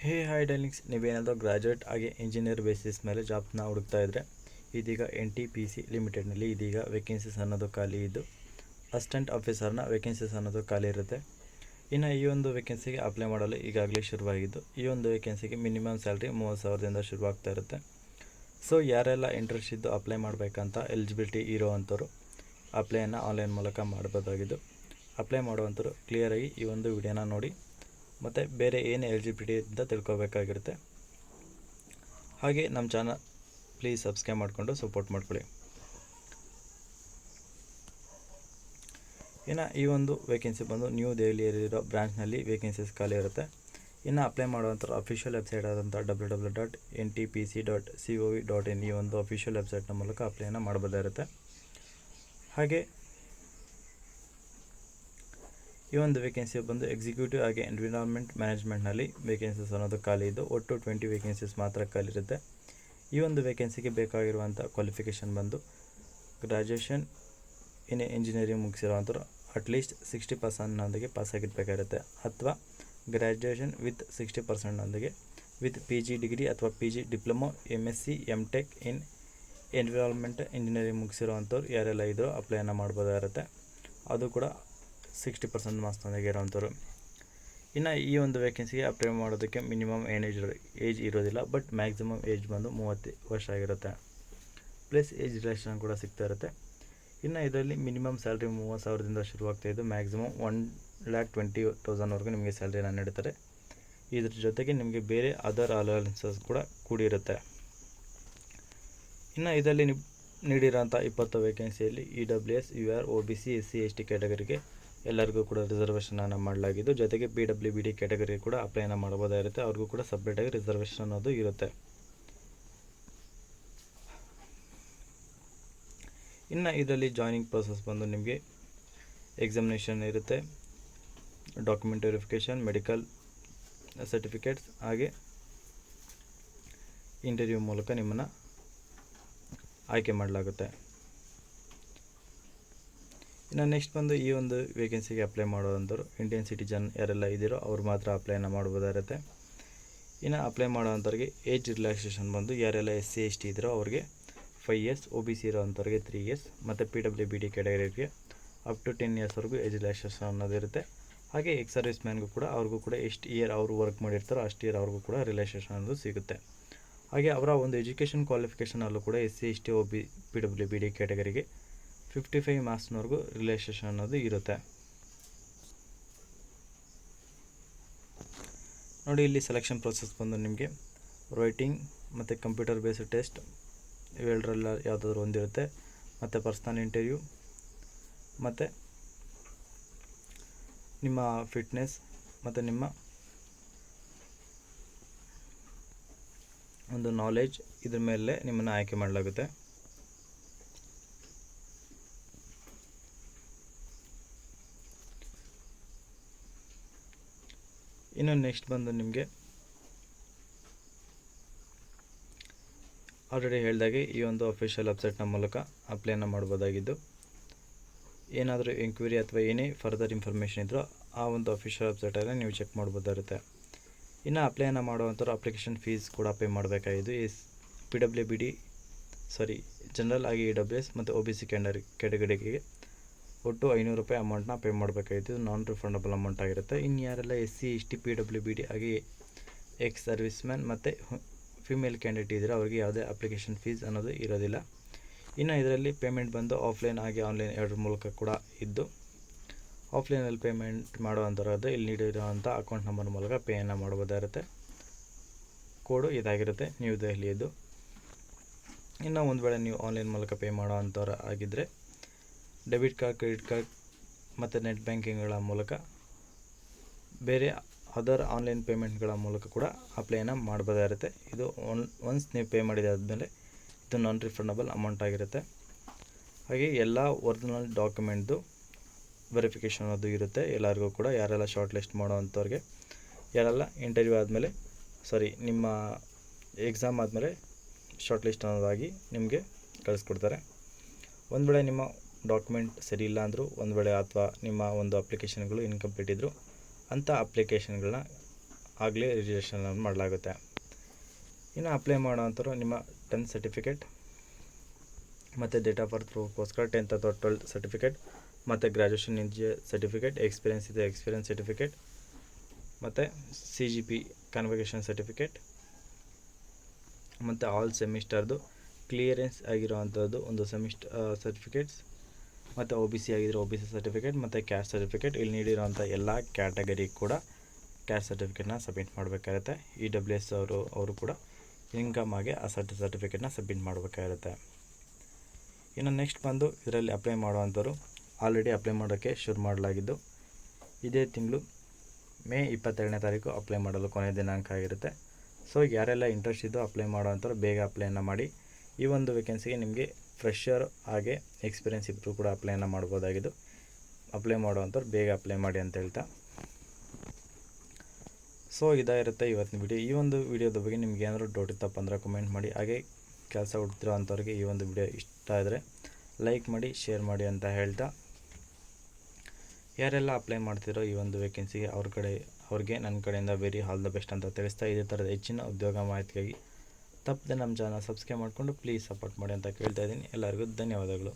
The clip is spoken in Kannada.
ಹಾಯ್ ಡಾರ್ಲಿಂಗ್ಸ್, ನೀವೇನಾದರೂ ಗ್ರಾಜ್ಯುಯೇಟ್ ಆಗಿ ಇಂಜಿನಿಯರ್ ಬೇಸಿಸ್ ಮೇಲೆ ಜಾಬ್ನ ಹುಡುಕ್ತಾ ಇದ್ದರೆ ಇದೀಗ NTPC ಲಿಮಿಟೆಡ್ನಲ್ಲಿ ಇದೀಗ ವೇಕೆನ್ಸೀಸ್ ಅನ್ನೋದು ಖಾಲಿ ಇದ್ದು ಅಸಿಸ್ಟೆಂಟ್ ಆಫೀಸರ್ನ ವೇಕೆನ್ಸೀಸ್ ಅನ್ನೋದು ಖಾಲಿ ಇರುತ್ತೆ. ಇನ್ನು ಈ ಒಂದು ವೇಕೆನ್ಸಿಗೆ ಅಪ್ಲೈ ಮಾಡಲು ಈಗಾಗಲೇ ಶುರುವಾಗಿದ್ದು ಈ ಒಂದು ವೇಕೆನ್ಸಿಗೆ ಮಿನಿಮಮ್ ಸ್ಯಾಲ್ರಿ 30,000ದಿಂದ ಶುರುವಾಗ್ತಾ ಇರುತ್ತೆ. ಸೊ ಯಾರೆಲ್ಲ ಇಂಟ್ರೆಸ್ಟ್ ಇದ್ದು ಅಪ್ಲೈ ಮಾಡಬೇಕಂತ ಎಲಿಜಿಬಿಲಿಟಿ ಇರೋವಂಥವ್ರು ಅಪ್ಲೈಯನ್ನು ಆನ್ಲೈನ್ ಮೂಲಕ ಮಾಡ್ಬೋದಾಗಿದ್ದು, ಅಪ್ಲೈ ಮಾಡುವಂಥವ್ರು ಕ್ಲಿಯರಾಗಿ ಈ ಒಂದು ವಿಡಿಯೋನ ನೋಡಿ ಮತ್ತು ಬೇರೆ ಏನು ಎಲಿಜಿಬಿಲಿಟಿ ಅಂತ ತಿಳ್ಕೊಬೇಕಾಗಿರುತ್ತೆ. ಹಾಗೆ ನಮ್ಮ ಚಾನಲ್ ಪ್ಲೀಸ್ ಸಬ್ಸ್ಕ್ರೈಬ್ ಮಾಡಿಕೊಂಡು ಸಪೋರ್ಟ್ ಮಾಡ್ಕೊಳ್ಳಿ. ಇನ್ನು ಈ ಒಂದು ವೇಕೆನ್ಸಿ ಬಂದು ನ್ಯೂ ದೆಹಲಿಯಲ್ಲಿರೋ ಬ್ರಾಂಚ್ನಲ್ಲಿ ವೇಕೆನ್ಸೀಸ್ ಖಾಲಿ ಇರುತ್ತೆ. ಇನ್ನು ಅಪ್ಲೈ ಮಾಡುವಂಥ ಅಫಿಷಿಯಲ್ ವೆಬ್ಸೈಟ್ ಆದಂಥ www.ntpc.gov.in ಈ ಒಂದು ಅಫಿಷಿಯಲ್ ವೆಬ್ಸೈಟ್ನ ಮೂಲಕ ಅಪ್ಲೈನ ಮಾಡಬಹುದಾಗಿರುತ್ತೆ. ಹಾಗೆ ಈ ಒಂದು ವೇಕೆನ್ಸಿ ಬಂದು ಎಕ್ಸಿಕ್ಯೂಟಿವ್ ಆಗಿ ಎನ್ವಿರಾನ್ಮೆಂಟ್ ಮ್ಯಾನೇಜ್ಮೆಂಟ್ನಲ್ಲಿ ವೇಕೆನ್ಸೀಸ್ ಅನ್ನೋದು ಖಾಲಿ ಇದ್ದು ಒಟ್ಟು 20 ವೇಕೆನ್ಸೀಸ್ ಮಾತ್ರ ಖಾಲಿ ಇರುತ್ತೆ. ಈ ಒಂದು ವೇಕೆನ್ಸಿಗೆ ಬೇಕಾಗಿರುವಂಥ ಕ್ವಾಲಿಫಿಕೇಷನ್ ಬಂದು ಗ್ರ್ಯಾಜುಯೇಷನ್ ಇನ್ ಇಂಜಿನಿಯರಿಂಗ್ ಮುಗಿಸಿರುವಂಥವ್ರು ಅಟ್ಲೀಸ್ಟ್ 60% ಪಾಸ್ ಆಗಿರಬೇಕಾಗಿರುತ್ತೆ, ಅಥವಾ graduation with 60% with PG degree ಅಥವಾ PG diploma MSc MTech in environment engineering ಮುಗಿಸಿರುವಂಥವ್ರು ಯಾರೆಲ್ಲ ಇದ್ದರೂ ಅಪ್ಲೈನ ಮಾಡ್ಬೋದಾಗಿರುತ್ತೆ. ಅದು ಕೂಡ 60% ಮಾರ್ಕ್ಸ್ನೊಂದಿಗೆ ಇರೋವಂಥವ್ರು. ಇನ್ನು ಈ ಒಂದು ವೇಕೆನ್ಸಿಗೆ ಅಪ್ಲೈ ಮಾಡೋದಕ್ಕೆ ಮಿನಿಮಮ್ ಏಜ್ ಇರೋದಿಲ್ಲ, ಬಟ್ ಮ್ಯಾಕ್ಸಿಮಮ್ ಏಜ್ ಬಂದು 30 ವರ್ಷ ಆಗಿರುತ್ತೆ. ಪ್ಲಸ್ ಏಜ್ ರಿಲ್ಯಾಕ್ಸೇಷನ್ ಕೂಡ ಸಿಗ್ತಾ ಇರುತ್ತೆ. ಇನ್ನು ಇದರಲ್ಲಿ ಮಿನಿಮಮ್ ಸ್ಯಾಲ್ರಿ 30,000ದಿಂದ ಶುರುವಾಗ್ತಾಯಿದ್ದು ಮ್ಯಾಕ್ಸಿಮಮ್ 1,20,000ವರೆಗೂ ನಿಮಗೆ ಸ್ಯಾಲ್ರಿನ ನೀಡ್ತಾರೆ. ಇದ್ರ ಜೊತೆಗೆ ನಿಮಗೆ ಬೇರೆ ಅದರ್ ಅಲವೆನ್ಸಸ್ ಕೂಡ ಕೂಡಿರುತ್ತೆ. ಇನ್ನು ಇದರಲ್ಲಿ ನೀಡಿರೋಂಥ 20 ವೇಕೆನ್ಸಿಯಲ್ಲಿ EWS UR OBC SC ST ಕ್ಯಾಟಗರಿಗೆ ಎಲ್ಲರಿಗೂ ಕೂಡ ರಿಸರ್ವೇಷನನ್ನು ಮಾಡಲಾಗಿದ್ದು, ಜೊತೆಗೆ PWBD ಕ್ಯಾಟಗರಿ ಕೂಡ ಅಪ್ಲೈನ ಮಾಡ್ಬೋದಾಗಿರುತ್ತೆ. ಅವ್ರಿಗೂ ಕೂಡ ಸಪ್ರೇಟಾಗಿ ರಿಸರ್ವೇಷನ್ ಅನ್ನೋದು ಇರುತ್ತೆ. ಇನ್ನು ಇದರಲ್ಲಿ ಜಾಯ್ನಿಂಗ್ ಪ್ರೋಸೆಸ್ ಬಂದು ನಿಮಗೆ ಎಕ್ಸಾಮಿನೇಷನ್ ಇರುತ್ತೆ, ಡಾಕ್ಯುಮೆಂಟ್ ವೆರಿಫಿಕೇಷನ್, ಮೆಡಿಕಲ್ ಸರ್ಟಿಫಿಕೇಟ್ಸ್, ಹಾಗೆ ಇಂಟರ್ವ್ಯೂ ಮೂಲಕ ನಿಮ್ಮನ್ನು ಆಯ್ಕೆ ಮಾಡಲಾಗುತ್ತೆ. ಇನ್ನು ನೆಕ್ಸ್ಟ್ ಬಂದು ಈ ಒಂದು ವೇಕೆನ್ಸಿಗೆ ಅಪ್ಲೈ ಮಾಡೋವಂಥವ್ರು ಇಂಡಿಯನ್ ಸಿಟಿಜನ್ ಯಾರೆಲ್ಲ ಇದ್ದೀರೋ ಅವ್ರು ಮಾತ್ರ ಅಪ್ಲೈನ ಮಾಡ್ಬೋದಾಗಿರುತ್ತೆ. ಇನ್ನು ಅಪ್ಲೈ ಮಾಡೋವಂಥವ್ರಿಗೆ ಏಜ್ ರಿಲ್ಯಾಕ್ಸೇಷನ್ ಬಂದು ಯಾರೆಲ್ಲ SC ST ಇದ್ದೀರೋ ಅವ್ರಿಗೆ 5 years, OBC ಇರೋವಂಥವ್ರಿಗೆ 3 years ಮತ್ತು PWBD ಕ್ಯಾಟಗರಿಗೆ ಅಪ್ ಟು 10 yearsವರೆಗೂ ಏಜ್ ರಿಲ್ಯಾಕ್ಸೇಷನ್ ಅನ್ನೋದಿರುತ್ತೆ. ಹಾಗೆ ಎಕ್ಸ್ ಸರ್ವಿಸ್ ಮ್ಯಾನ್ಗೂ ಕೂಡ ಅವ್ರಿಗೂ ಕೂಡ ಎಷ್ಟು ಇಯರ್ ಅವರು ವರ್ಕ್ ಮಾಡಿರ್ತಾರೋ ಅಷ್ಟು ಇಯರ್ ಅವ್ರಿಗೂ ಕೂಡ ರಿಲ್ಯಾಕ್ಸೇಷನ್ ಅನ್ನೋದು ಸಿಗುತ್ತೆ. ಹಾಗೆ ಅವರ ಒಂದು ಎಜುಕೇಷನ್ ಕ್ವಾಲಿಫಿಕೇಷನಲ್ಲೂ ಕೂಡ SC ST PWBD ಕ್ಯಾಟಗರಿಗೆ 55 ಮಾರ್ಕ್ಸ್ನವರೆಗೂ ರಿಲ್ಯಾಕ್ಸೇಷನ್ ಅನ್ನೋದು ಇರುತ್ತೆ. ನೋಡಿ, ಇಲ್ಲಿ ಸೆಲೆಕ್ಷನ್ ಪ್ರೊಸೆಸ್ ಬಂದು ನಿಮಗೆ ರೈಟಿಂಗ್ ಮತ್ತು ಕಂಪ್ಯೂಟರ್ ಬೇಸ್ಡ್ ಟೆಸ್ಟ್ ಇವೆರಡರೆಲ್ಲ ಯಾವುದಾದ್ರೂ ಒಂದಿರುತ್ತೆ, ಮತ್ತು ಪರ್ಸ್ನಲ್ ಇಂಟರ್ವ್ಯೂ ಮತ್ತು ನಿಮ್ಮ ಫಿಟ್ನೆಸ್ ಮತ್ತು ನಿಮ್ಮ ಒಂದು ನಾಲೆಡ್ಜ್ ಇದ್ರ ಮೇಲೆ ನಿಮ್ಮನ್ನು ಆಯ್ಕೆ ಮಾಡಲಾಗುತ್ತೆ. ಇನ್ನು ನೆಕ್ಸ್ಟ್ ಬಂದು ನಿಮಗೆ ಆಲ್ರೆಡಿ ಹೇಳಿದಾಗೆ ಈ ಒಂದು ಅಫಿಷಿಯಲ್ ವೆಬ್ಸೈಟ್ನ ಮೂಲಕ ಅಪ್ಲೈನ ಮಾಡ್ಬೋದಾಗಿದ್ದು, ಏನಾದರೂ ಎಂಕ್ವೈರಿ ಅಥವಾ ಏನೇ ಫರ್ದರ್ ಇನ್ಫಾರ್ಮೇಷನ್ ಇದ್ದರೂ ಆ ಒಂದು ಅಫಿಷಿಯಲ್ ವೆಬ್ಸೈಟಲ್ಲಿ ನೀವು ಚೆಕ್ ಮಾಡ್ಬೋದಾಗಿರುತ್ತೆ. ಇನ್ನು ಅಪ್ಲೈನ ಮಾಡುವಂಥವ್ರು ಅಪ್ಲಿಕೇಶನ್ ಫೀಸ್ ಕೂಡ ಪೇ ಮಾಡಬೇಕಾಗಿದ್ದು ಜನರಲ್ ಆಗಿ EWS ಮತ್ತು OBC ಕ್ಯಾಟಗರಿಗೆ ಒಟ್ಟು 500 ರೂಪಾಯಿ ಅಮೌಂಟ್ನ ಪೇ ಮಾಡಬೇಕಾಗಿದ್ದು ನಾನ್ ರಿಫಂಡಬಲ್ ಅಮೌಂಟ್ ಆಗಿರುತ್ತೆ. ಇನ್ನು ಯಾರೆಲ್ಲ SC ST PWBD ಹಾಗೆ ಎಕ್ಸ್ ಸರ್ವಿಸ್ ಮ್ಯಾನ್ ಮತ್ತು ಫಿಮೇಲ್ ಕ್ಯಾಂಡಿಡೇಟ್ ಇದ್ದರೆ ಅವ್ರಿಗೆ ಯಾವುದೇ ಅಪ್ಲಿಕೇಶನ್ ಫೀಸ್ ಅನ್ನೋದು ಇರೋದಿಲ್ಲ. ಇನ್ನು ಇದರಲ್ಲಿ ಪೇಮೆಂಟ್ ಬಂದು ಆಫ್ಲೈನ್ ಹಾಗೆ ಆನ್ಲೈನ್ ಎರಡರ ಮೂಲಕ ಕೂಡ ಇದ್ದು, ಆಫ್ಲೈನಲ್ಲಿ ಪೇಮೆಂಟ್ ಮಾಡುವಂಥದ್ದು ಇಲ್ಲಿ ನೀಡಿರುವಂಥ ಅಕೌಂಟ್ ನಂಬರ್ ಮೂಲಕ ಪೇಯನ್ನು ಮಾಡ್ಬೋದಾಗಿರುತ್ತೆ. ಕೋಡು ಇದಾಗಿರುತ್ತೆ, ನ್ಯೂ ದೆಹಲಿಯದ್ದು. ಇನ್ನು ಒಂದು ವೇಳೆ ನೀವು ಆನ್ಲೈನ್ ಮೂಲಕ ಪೇ ಮಾಡೋವಂಥವ್ರು ಆಗಿದ್ದರೆ ಡೆಬಿಟ್ ಕಾರ್ಡ್, ಕ್ರೆಡಿಟ್ ಕಾರ್ಡ್ ಮತ್ತು ನೆಟ್ ಬ್ಯಾಂಕಿಂಗ್ಗಳ ಮೂಲಕ ಬೇರೆ ಅದರ್ ಆನ್ಲೈನ್ ಪೇಮೆಂಟ್ಗಳ ಮೂಲಕ ಕೂಡ ಅಪ್ಲೈನ ಮಾಡ್ಬೋದಾಗಿರುತ್ತೆ. ಇದು ಒನ್ಸ್ ನೀವು ಪೇ ಮಾಡಿದಾದಮೇಲೆ ಇದು ನಾನ್ ರಿಫಂಡಬಲ್ ಅಮೌಂಟ್ ಆಗಿರುತ್ತೆ. ಹಾಗೆ ಎಲ್ಲ ಒರಿಜಿನಲ್ ಡಾಕ್ಯುಮೆಂಟ್ದು ವೆರಿಫಿಕೇಷನ್ ಅದು ಇರುತ್ತೆ ಎಲ್ಲರಿಗೂ ಕೂಡ. ಯಾರೆಲ್ಲ ಶಾರ್ಟ್ ಲಿಸ್ಟ್ ಮಾಡೋವಂಥವ್ರಿಗೆ, ಯಾರೆಲ್ಲ ಇಂಟರ್ವ್ಯೂ ಆದಮೇಲೆ ನಿಮ್ಮ ಎಕ್ಸಾಮ್ ಆದಮೇಲೆ ಶಾರ್ಟ್ ಲಿಸ್ಟ್ ಅನ್ನೋದಾಗಿ ನಿಮಗೆ ಕಳಿಸ್ಕೊಡ್ತಾರೆ. ಒಂದು ವೇಳೆ ನಿಮ್ಮ ಡಾಕ್ಯುಮೆಂಟ್ ಸರಿ ಇಲ್ಲ ಅಂದರೂ, ಒಂದು ವೇಳೆ ಅಥವಾ ನಿಮ್ಮ ಒಂದು ಅಪ್ಲಿಕೇಶನ್ಗಳು ಇನ್ಕಂಪ್ಲೀಟ್ ಇದ್ದರೂ ಅಂಥ ಅಪ್ಲಿಕೇಶನ್ಗಳನ್ನ ಆಗಲೇ ರಿಜಿಸ್ಟ್ರೇಷನ್ ಮಾಡಲಾಗುತ್ತೆ. ಇನ್ನು ಅಪ್ಲೈ ಮಾಡೋವಂಥವ್ರು ನಿಮ್ಮ 10th ಸರ್ಟಿಫಿಕೇಟ್ ಮತ್ತು ಡೇಟ್ ಆಫ್ ಬರ್ತ್ ಪ್ರೂಫ್ಗೋಸ್ಕರ 10th ಅಥವಾ 12th ಸರ್ಟಿಫಿಕೇಟ್ ಮತ್ತು ಗ್ರ್ಯಾಜುಯೇಷನ್ ಇದೆಯಾ ಸರ್ಟಿಫಿಕೇಟ್, ಎಕ್ಸ್ಪೀರಿಯನ್ಸ್ ಇದೆ ಎಕ್ಸ್ಪೀರಿಯನ್ಸ್ ಸರ್ಟಿಫಿಕೇಟ್ ಮತ್ತು CGP ಕನ್ವೊಕೇಷನ್ ಸರ್ಟಿಫಿಕೇಟ್ ಮತ್ತು ಆಲ್ ಸೆಮಿಸ್ಟರ್ದು ಕ್ಲಿಯರೆನ್ಸ್ ಆಗಿರೋವಂಥದ್ದು ಒಂದು ಸರ್ಟಿಫಿಕೇಟ್ಸ್ ಮತ್ತು OBC ಆಗಿರೋ OBC ಸರ್ಟಿಫಿಕೇಟ್ ಮತ್ತು ಕ್ಯಾಸ್ಟ್ ಸರ್ಟಿಫಿಕೇಟ್. ಇಲ್ಲಿ ನೀಡಿರೋವಂಥ ಎಲ್ಲ ಕ್ಯಾಟಗರಿ ಕೂಡ ಕ್ಯಾಸ್ಟ್ ಸರ್ಟಿಫಿಕೇಟ್ನ ಸಬ್ಮಿಟ್ ಮಾಡಬೇಕಾಗುತ್ತೆ. EWS ಅವರು ಕೂಡ ಇನ್ಕಮ್ ಆಗಿ ಆ ಸರ್ಟಿಫಿಕೇಟ್ನ ಸಬ್ಮಿಟ್ ಮಾಡಬೇಕಾಗಿರುತ್ತೆ. ಇನ್ನು ನೆಕ್ಸ್ಟ್ ಬಂದು ಇದರಲ್ಲಿ ಅಪ್ಲೈ ಮಾಡುವಂಥವ್ರು ಆಲ್ರೆಡಿ ಅಪ್ಲೈ ಮಾಡೋಕ್ಕೆ ಶುರು ಮಾಡಲಾಗಿದ್ದು ಇದೇ ತಿಂಗಳು ಮೇ 22ನೇ ತಾರೀಕು ಅಪ್ಲೈ ಮಾಡಲು ಕೊನೆಯ ದಿನಾಂಕ ಆಗಿರುತ್ತೆ. ಸೊ ಯಾರೆಲ್ಲ ಇಂಟ್ರೆಸ್ಟ್ ಇದ್ದು ಅಪ್ಲೈ ಮಾಡೋವಂಥವ್ರು ಬೇಗ ಅಪ್ಲೈನ ಮಾಡಿ. ಈ ಒಂದು ವೇಕೆನ್ಸಿಗೆ ನಿಮಗೆ ಫ್ರೆಷರ್ ಹಾಗೆ ಎಕ್ಸ್ಪೀರಿಯನ್ಸ್ ಇಬ್ಬರು ಕೂಡ ಅಪ್ಲೈನ ಮಾಡ್ಬೋದಾಗಿದ್ದು ಅಪ್ಲೈ ಮಾಡುವಂಥವ್ರು ಬೇಗ ಅಪ್ಲೈ ಮಾಡಿ ಅಂತ ಹೇಳ್ತಾ, ಸೊ ಇದಾಗಿರುತ್ತೆ ಇವತ್ತಿನ ವಿಡಿಯೋ. ಈ ಒಂದು ವಿಡಿಯೋದ ಬಗ್ಗೆ ನಿಮ್ಗೆ ಏನಾದರೂ ಡೌಟ್ ಇತ್ತಪ್ಪ ಅಂದರೆ ಕಮೆಂಟ್ ಮಾಡಿ. ಹಾಗೆ ಕೆಲಸ ಹುಡುಕ್ತಿರೋ ಅಂಥವ್ರಿಗೆ ಈ ಒಂದು ವಿಡಿಯೋ ಇಷ್ಟ ಆದರೆ ಲೈಕ್ ಮಾಡಿ, ಶೇರ್ ಮಾಡಿ ಅಂತ ಹೇಳ್ತಾ, ಯಾರೆಲ್ಲ ಅಪ್ಲೈ ಮಾಡ್ತಿರೋ ಈ ಒಂದು ವೇಕೆನ್ಸಿಗೆ ಅವ್ರಿಗೆ ನನ್ನ ಕಡೆಯಿಂದ ವೆರಿ ಆಲ್ ದ ಬೆಸ್ಟ್ ಅಂತ ತಿಳಿಸ್ತಾ, ಇದೇ ಥರದ ಹೆಚ್ಚಿನ ಉದ್ಯೋಗ ಮಾಹಿತಿಗಾಗಿ ತಪ್ಪದೆ ನಮ್ಮ ಚಾನಲ್ ಸಬ್ಸ್ಕ್ರೈಬ್ ಮಾಡಿಕೊಂಡು ಪ್ಲೀಸ್ ಸಪೋರ್ಟ್ ಮಾಡಿ ಅಂತ ಕೇಳ್ತಾ ಇದ್ದೀನಿ. ಎಲ್ಲರಿಗೂ ಧನ್ಯವಾದಗಳು.